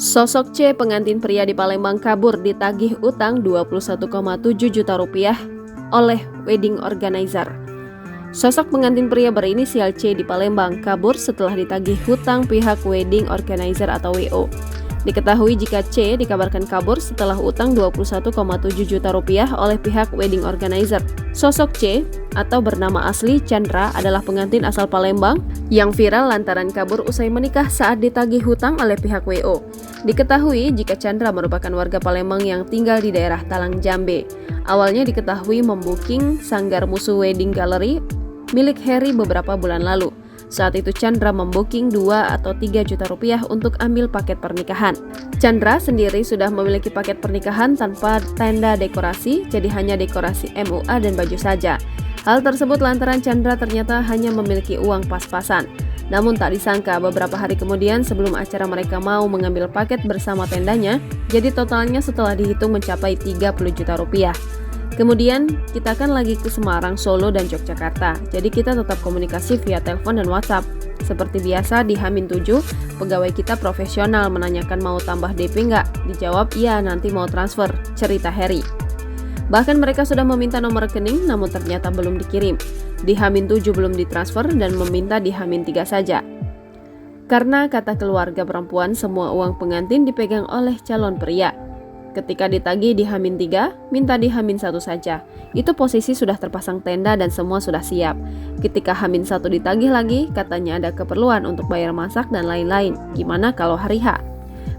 Sosok C, pengantin pria di Palembang, kabur ditagih utang 21,7 juta rupiah oleh wedding organizer. Sosok pengantin pria berinisial C di Palembang kabur setelah ditagih hutang pihak wedding organizer atau WO. Diketahui jika C dikabarkan kabur setelah utang 21,7 juta rupiah oleh pihak wedding organizer. Sosok C atau bernama asli Chandra adalah pengantin asal Palembang yang viral lantaran kabur usai menikah saat ditagih hutang oleh pihak WO. Diketahui jika Chandra merupakan warga Palembang yang tinggal di daerah Talang, Jambe. Awalnya diketahui membooking sanggar musuh wedding gallery milik Harry beberapa bulan lalu. Saat itu Chandra membooking 2 atau 3 juta rupiah untuk ambil paket pernikahan. Chandra sendiri sudah memiliki paket pernikahan tanpa tenda dekorasi, jadi hanya dekorasi MUA dan baju saja. Hal tersebut lantaran Chandra ternyata hanya memiliki uang pas-pasan. Namun tak disangka beberapa hari kemudian sebelum acara mereka mau mengambil paket bersama tendanya, jadi totalnya setelah dihitung mencapai 30 juta rupiah. Kemudian kita kan lagi ke Semarang, Solo, dan Yogyakarta. Jadi kita tetap komunikasi via telepon dan WhatsApp. Seperti biasa di H-7, pegawai kita profesional menanyakan mau tambah DP nggak? Dijawab iya, nanti mau transfer, cerita Harry. Bahkan mereka sudah meminta nomor rekening namun ternyata belum dikirim. Di H-7 belum ditransfer dan meminta di H-3 saja. Karena kata keluarga perempuan semua uang pengantin dipegang oleh calon pria. Ketika ditagih di H-3, minta di H-1 saja. Itu posisi sudah terpasang tenda dan semua sudah siap. Ketika H-1 ditagih lagi, katanya ada keperluan untuk bayar masak dan lain-lain. Gimana kalau hari H?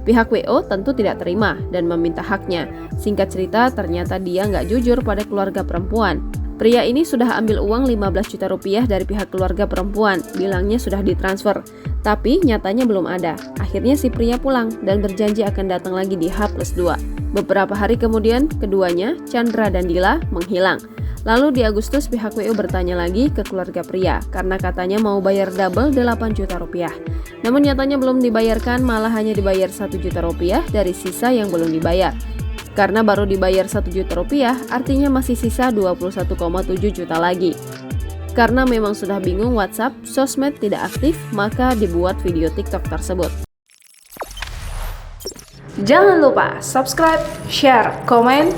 Pihak WO tentu tidak terima dan meminta haknya. Singkat cerita, ternyata dia nggak jujur pada keluarga perempuan. Pria ini sudah ambil uang 15 juta rupiah dari pihak keluarga perempuan, bilangnya sudah ditransfer. Tapi nyatanya belum ada. Akhirnya si pria pulang dan berjanji akan datang lagi di H+2. Beberapa hari kemudian, keduanya, Chandra dan Dila, menghilang. Lalu di Agustus pihak WO bertanya lagi ke keluarga pria karena katanya mau bayar double 8 juta rupiah. Namun nyatanya belum dibayarkan, malah hanya dibayar 1 juta rupiah dari sisa yang belum dibayar. Karena baru dibayar 1 juta rupiah, artinya masih sisa 21,7 juta lagi. Karena memang sudah bingung WhatsApp, sosmed tidak aktif, maka dibuat video TikTok tersebut. Jangan lupa subscribe, share, komen,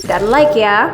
dan like ya!